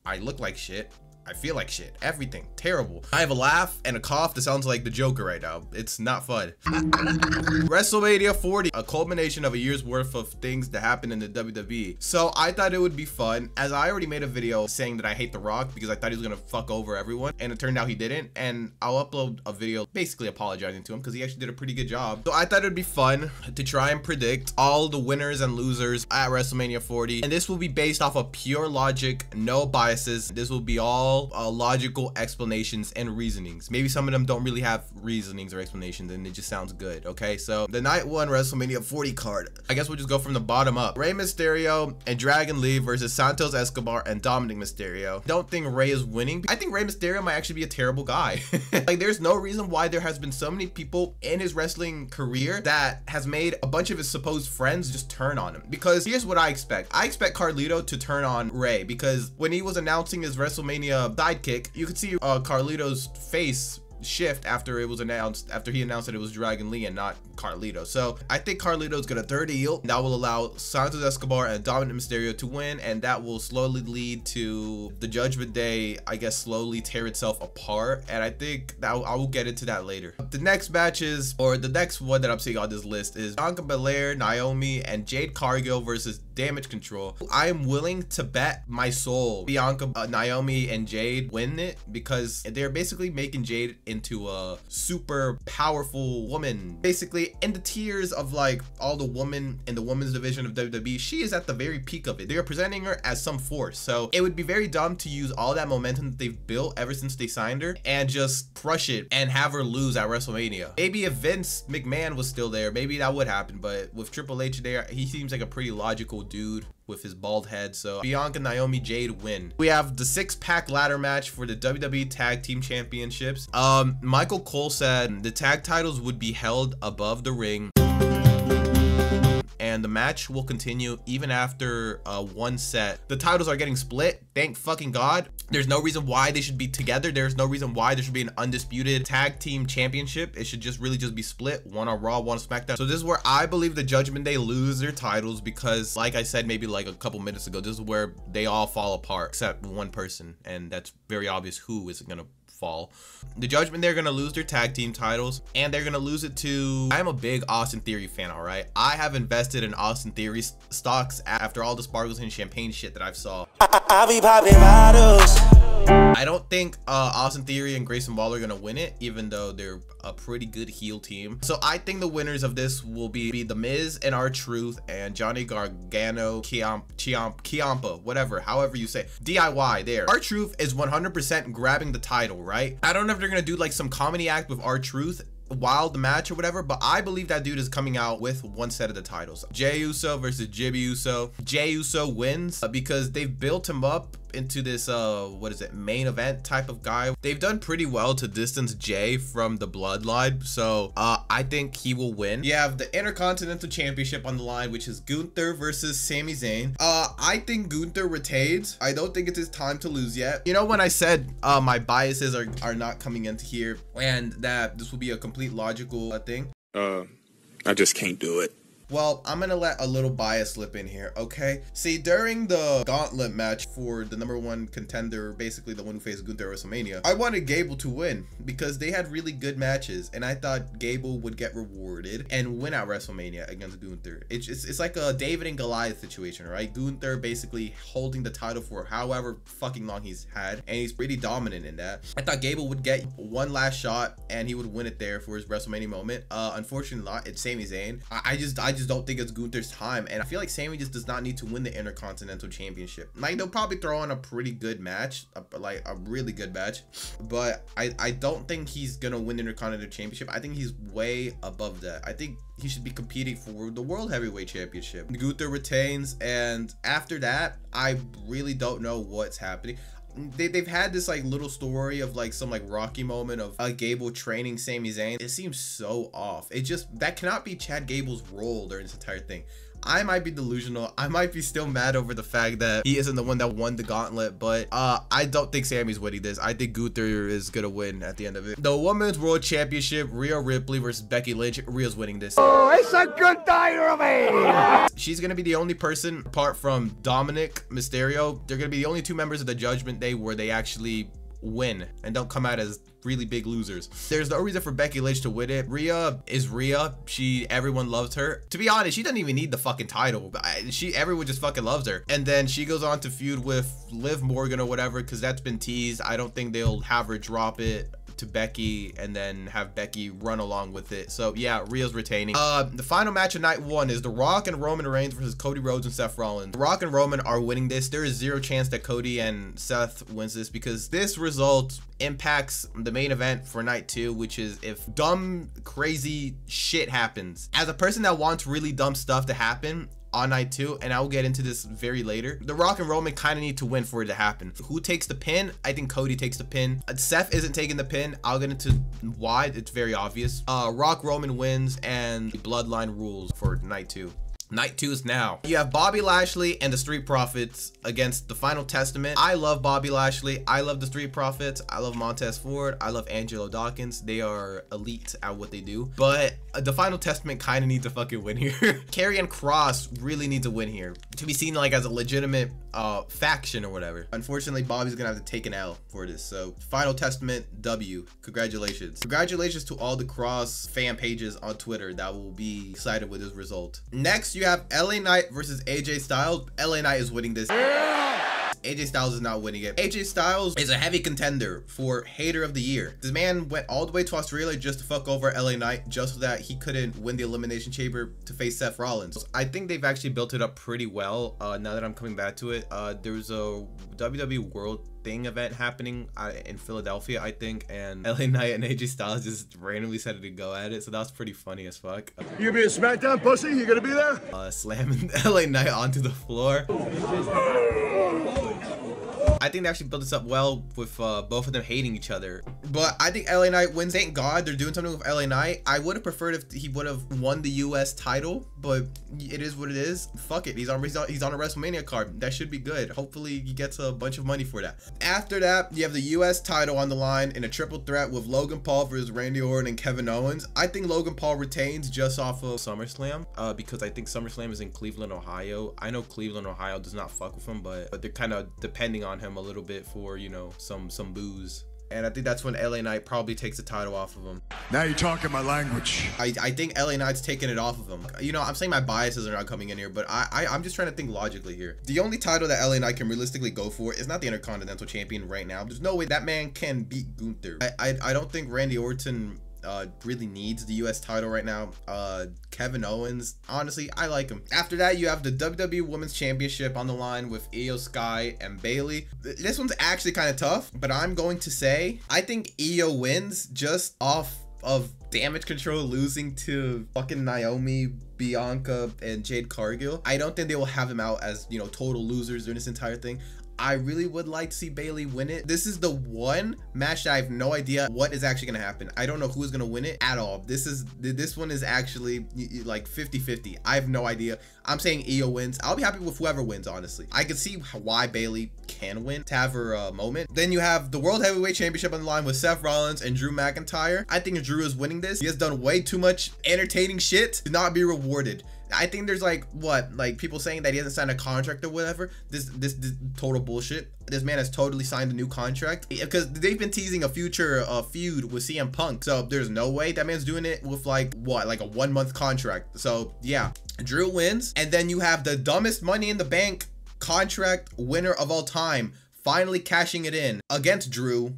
I look like shit. I feel like shit. Everything. Terrible. I have a laugh and a cough that sounds like the Joker right now. It's not fun. WrestleMania 40, a culmination of a year's worth of things that happened in the WWE. So I thought it would be fun, as I already made a video saying that I hate The Rock because I thought he was gonna fuck over everyone, and it turned out he didn't. And I'll upload a video basically apologizing to him because he actually did a pretty good job. So I thought it'd be fun to try and predict all the winners and losers at WrestleMania 40. And this will be based off of pure logic, no biases. This will be all logical explanations and reasonings. Maybe some of them don't really have reasonings or explanations and it just sounds good. Okay, so the night one WrestleMania 40 card, I guess we'll just go from the bottom up. Rey Mysterio and Dragon Lee versus Santos Escobar and Dominic Mysterio. Don't think Rey is winning. I think Rey Mysterio might actually be a terrible guy. Like, there's no reason why there has been so many people in his wrestling career that has made a bunch of his supposed friends just turn on him. Because here's what I expect. I expect Carlito to turn on Rey, because when he was announcing his WrestleMania sidekick, you could see Carlito's face shift after it was announced, after he announced that it was Dragon Lee and not Carlito. So I think Carlito's gonna third heel. That will allow Santos Escobar and Dominic Mysterio to win, and that will slowly lead to the Judgment Day, I guess, slowly tear itself apart. And I think that I will get into that later. The next matches, or the next one that I'm seeing on this list, is Bianca Belair, Naomi, and Jade Cargill versus Damage Control. I am willing to bet my soul Bianca, Naomi, and Jade win it, because they're basically making Jade into a super powerful woman. Basically, in the tiers of like all the women in the women's division of WWE, she is at the very peak of it. They are presenting her as some force. So it would be very dumb to use all that momentum that they've built ever since they signed her and just crush it and have her lose at WrestleMania. Maybe if Vince McMahon was still there, maybe that would happen. But with Triple H there, he seems like a pretty logical dude with his bald head. So Bianca, Naomi, Jade win. We have the 6-pack ladder match for the WWE Tag Team Championships. Michael Cole said the tag titles would be held above the ring, and the match will continue even after one set. The titles are getting split, thank fucking God. There's no reason why they should be together. There's no reason why there should be an undisputed tag team championship. It should just really just be split, one on Raw, one on SmackDown. So this is where I believe the Judgment Day lose their titles, because like I said maybe like a couple minutes ago, this is where they all fall apart except one person, and that's very obvious who is gonna fall. The Judgment, they're gonna lose their tag team titles, and they're gonna lose it to, I'm a big Austin Theory fan, all right? I have invested in Austin Theory stocks after all the sparkles and champagne shit that I've saw. I be popping bottles. I don't think Austin Theory and Grayson Waller are gonna win it, even though they're a pretty good heel team. So I think the winners of this will be The Miz and R-Truth and Johnny Gargano, Ciampa, whatever, however you say, DIY there. R-Truth is 100% grabbing the title, right? I don't know if they're gonna do like some comedy act with R-Truth while the match or whatever, but I believe that dude is coming out with one set of the titles. Jey Uso versus Jimmy Uso. Jey Uso wins because they've built him up into this what is it, main event type of guy. They've done pretty well to distance Jey from the bloodline, so I think he will win. You have the Intercontinental Championship on the line, which is Gunther versus Sami Zayn. I think Gunther retains. I don't think it's his time to lose yet. You know, when I said my biases are not coming into here and that this will be a complete logical thing, I just can't do it. Well, I'm gonna let a little bias slip in here, okay? See, during the gauntlet match for the #1 contender, basically the one who faced Gunther at WrestleMania, I wanted Gable to win because they had really good matches, and I thought Gable would get rewarded and win at WrestleMania against Gunther. It's like a David and Goliath situation, right? Gunther basically holding the title for however fucking long he's had, and he's pretty dominant in that. I thought Gable would get one last shot and he would win it there for his WrestleMania moment. Unfortunately not. It's Sami Zayn. I just don't think it's Gunther's time, and I feel like Sami just does not need to win the Intercontinental Championship. Like, they'll probably throw on a pretty good match, like a really good match, but I don't think he's gonna win the Intercontinental Championship. I think he's way above that. I think he should be competing for the World Heavyweight Championship. Gunther retains, and after that, I really don't know what's happening. They've had this like little story of like some like Rocky moment of Gable training Sami Zayn. It seems so off. It just, that cannot be Chad Gable's role during this entire thing. I might be delusional. I might be still mad over the fact that he isn't the one that won the gauntlet, but I don't think Sammy's winning this. I think Gunther is gonna win at the end of it. The Women's World Championship, Rhea Ripley versus Becky Lynch. Rhea's winning this. Oh, it's a good day to me. She's gonna be the only person, apart from Dominic Mysterio, they're gonna be the only two members of the Judgment Day where they actually win and don't come out as really big losers. There's no reason for Becky Lynch to win it. Rhea is Rhea. Everyone loves her. To be honest, she doesn't even need the fucking title. Everyone just fucking loves her. And then she goes on to feud with Liv Morgan or whatever, because that's been teased. I don't think they'll have her drop it to Becky and then have Becky run along with it. So yeah, Rhea's retaining. The final match of night 1 is The Rock and Roman Reigns versus Cody Rhodes and Seth Rollins. The Rock and Roman are winning this. There is zero chance that Cody and Seth wins this, because this result impacts the main event for night 2, which is if dumb, crazy shit happens. As a person that wants really dumb stuff to happen on night 2, and I will get into this very later, The Rock and Roman kind of need to win for it to happen. Who takes the pin? I think Cody takes the pin. Seth isn't taking the pin. I'll get into why. It's very obvious. Rock Roman wins, and the Bloodline rules for night 2. Night 2 is now. You have Bobby Lashley and the Street Profits against the Final Testament. I love Bobby Lashley. I love the Street Profits. I love Montez Ford. I love Angelo Dawkins. They are elite at what they do. But the Final Testament kind of need to fucking win here. Karrion Kross really needs to win here to be seen like as a legitimate faction or whatever. Unfortunately, Bobby's gonna have to take an L for this. So Final Testament W. Congratulations. Congratulations to all the Kross fan pages on Twitter that will be excited with this result. Next, you have LA Knight versus AJ Styles. LA Knight is winning this. AJ Styles is not winning it. AJ Styles is a heavy contender for Hater of the Year. This man went all the way to Australia just to fuck over LA Knight, just so that he couldn't win the Elimination Chamber to face Seth Rollins. I think they've actually built it up pretty well. Now that I'm coming back to it, there's a WWE World Thing event happening in Philadelphia, I think, and LA Knight and AJ Styles just randomly decided to go at it, so that was pretty funny as fuck. You gonna be a SmackDown pussy? You gonna be there? Slamming LA Knight onto the floor. I think they actually built this up well with both of them hating each other. But I think LA Knight wins. Thank God they're doing something with LA Knight. I would have preferred if he would have won the US title, but it is what it is. Fuck it. He's on a WrestleMania card. That should be good. Hopefully he gets a bunch of money for that. After that, you have the US title on the line in a triple threat with Logan Paul versus Randy Orton and Kevin Owens. I think Logan Paul retains just off of SummerSlam, because I think SummerSlam is in Cleveland, Ohio. I know Cleveland, Ohio does not fuck with him, but they're kind of depending on him a little bit for, you know, some booze. And I think that's when LA Knight probably takes the title off of him. Now you're talking my language. I think LA Knight's taking it off of him. You know, I'm saying my biases are not coming in here, but I'm just trying to think logically here. The only title that LA Knight can realistically go for is not the Intercontinental Champion right now. There's no way that man can beat Gunther. I don't think Randy Orton really needs the US title right now. Kevin Owens, honestly, I like him. After that, you have the WWE Women's Championship on the line with Io Sky and Bayley. This one's actually kind of tough, but I'm going to say I think Io wins just off of Damage Control losing to fucking Naomi, Bianca, and Jade Cargill. I don't think they will have them out as, you know, total losers during this entire thing. I really would like to see Bayley win it. This is the one match that I have no idea what is actually going to happen. I don't know who is going to win it at all. This one is actually like 50-50. I have no idea. I'm saying Io wins. I'll be happy with whoever wins, honestly. I can see why Bayley can win to have her moment. Then you have the World Heavyweight Championship on the line with Seth Rollins and Drew McIntyre. I think Drew is winning this. He has done way too much entertaining shit to not be rewarded. I think there's like people saying that he hasn't signed a contract or whatever. This total bullshit. This man has totally signed a new contract because they've been teasing a future feud with CM Punk. So there's no way that man's doing it with like a 1-month contract. So yeah, Drew wins. And then you have the dumbest Money in the Bank contract winner of all time finally cashing it in against Drew.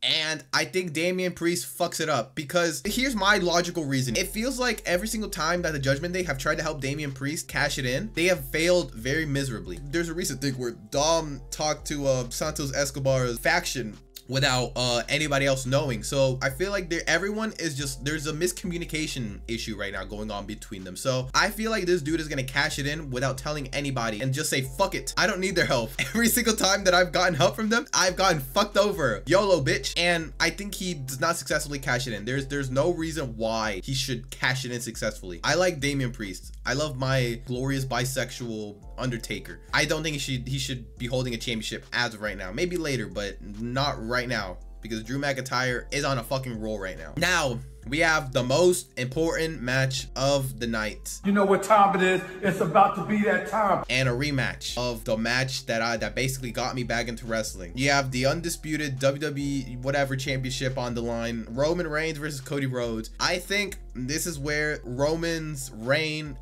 And I think Damian Priest fucks it up because here's my logical reason. It feels like every single time that the Judgment Day have tried to help Damian Priest cash it in, they have failed very miserably. There's a recent thing where Dom talked to Santos Escobar's faction without anybody else knowing. So I feel like everyone is just, there's a miscommunication issue right now going on between them. So I feel like this dude is gonna cash it in without telling anybody and just say fuck it, I don't need their help. Every single time that I've gotten help from them, I've gotten fucked over. YOLO bitch. And I think he does not successfully cash it in. There's no reason why he should cash it in successfully. I like Damian Priest. I love my glorious bisexual Undertaker. I don't think he should be holding a championship as of right now. Maybe later, but not right now, because Drew McIntyre is on a fucking roll right now. Now, we have the most important match of the night. You know what time it is? It's about to be that time. And a rematch of the match that basically got me back into wrestling. You have the undisputed WWE whatever championship on the line. Roman Reigns versus Cody Rhodes. I think this is where Roman's reign,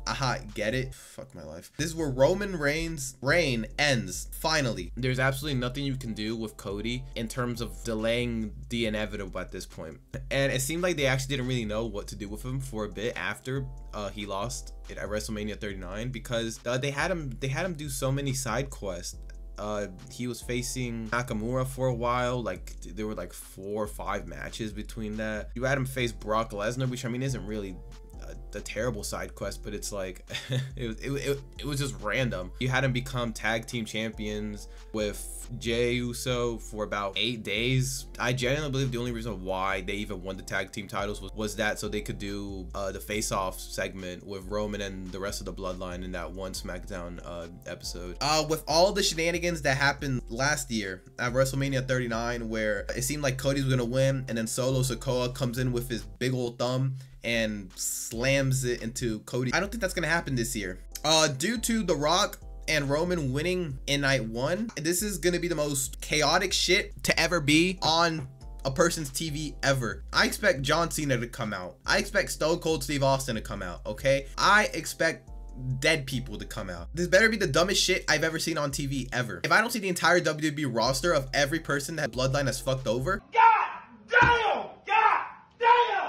get it? Fuck my life. This is where Roman Reigns' reign ends, finally. There's absolutely nothing you can do with Cody in terms of delaying the inevitable at this point. And it seemed like they actually didn't really know what to do with him for a bit after he lost it at WrestleMania 39, because they had him do so many side quests. He was facing Nakamura for a while. Like there were like 4 or 5 matches between that. You had him face Brock Lesnar, which I mean isn't really a terrible side quest, but it's like it was just random. You had him become tag team champions with Jey Uso for about 8 days. I genuinely believe the only reason why they even won the tag team titles was that so they could do the face-off segment with Roman and the rest of the bloodline in that one SmackDown episode. With all the shenanigans that happened last year at WrestleMania 39, where it seemed like Cody was gonna win, and then Solo Sikoa comes in with his big old thumb and slams it into Cody. I don't think that's gonna happen this year. Due to The Rock and Roman winning in night 1, this is gonna be the most chaotic shit to ever be on a person's TV ever. I expect John Cena to come out. I expect Stone Cold Steve Austin to come out, okay? I expect dead people to come out. This better be the dumbest shit I've ever seen on TV ever. If I don't see the entire WWE roster of every person that Bloodline has fucked over,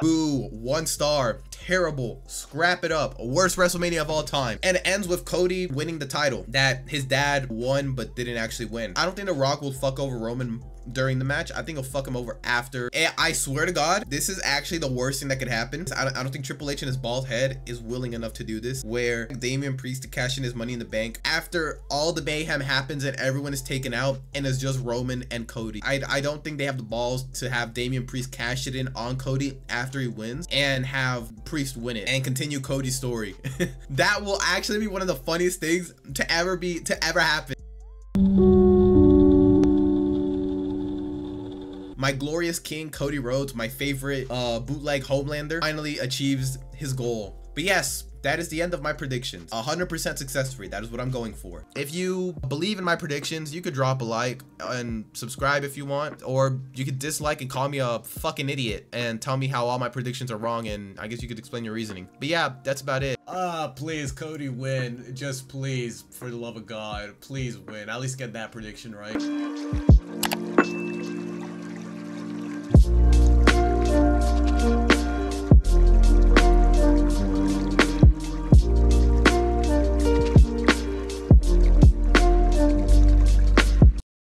boo, 1 star, terrible, scrap it up, worst WrestleMania of all time. And it ends with Cody winning the title that his dad won but didn't actually win. I don't think The Rock will fuck over Roman during the match. I think he'll fuck him over after. And I swear to God, this is actually the worst thing that could happen. I don't think Triple H in his bald head is willing enough to do this, where Damian Priest to cash in his Money in the Bank after all the mayhem happens and everyone is taken out and it's just Roman and Cody. I don't think they have the balls to have Damian Priest cash it in on Cody after he wins and have Priest win it and continue Cody's story. That will actually be one of the funniest things to ever happen. My glorious king, Cody Rhodes, my favorite bootleg Homelander, finally achieves his goal. But yes, that is the end of my predictions. 100% success rate. That is what I'm going for. If you believe in my predictions, you could drop a like and subscribe if you want, or you could dislike and call me a fucking idiot and tell me how all my predictions are wrong, and I guess you could explain your reasoning. But yeah, that's about it. Please, Cody, win. Just please, for the love of God, please win. At least get that prediction right.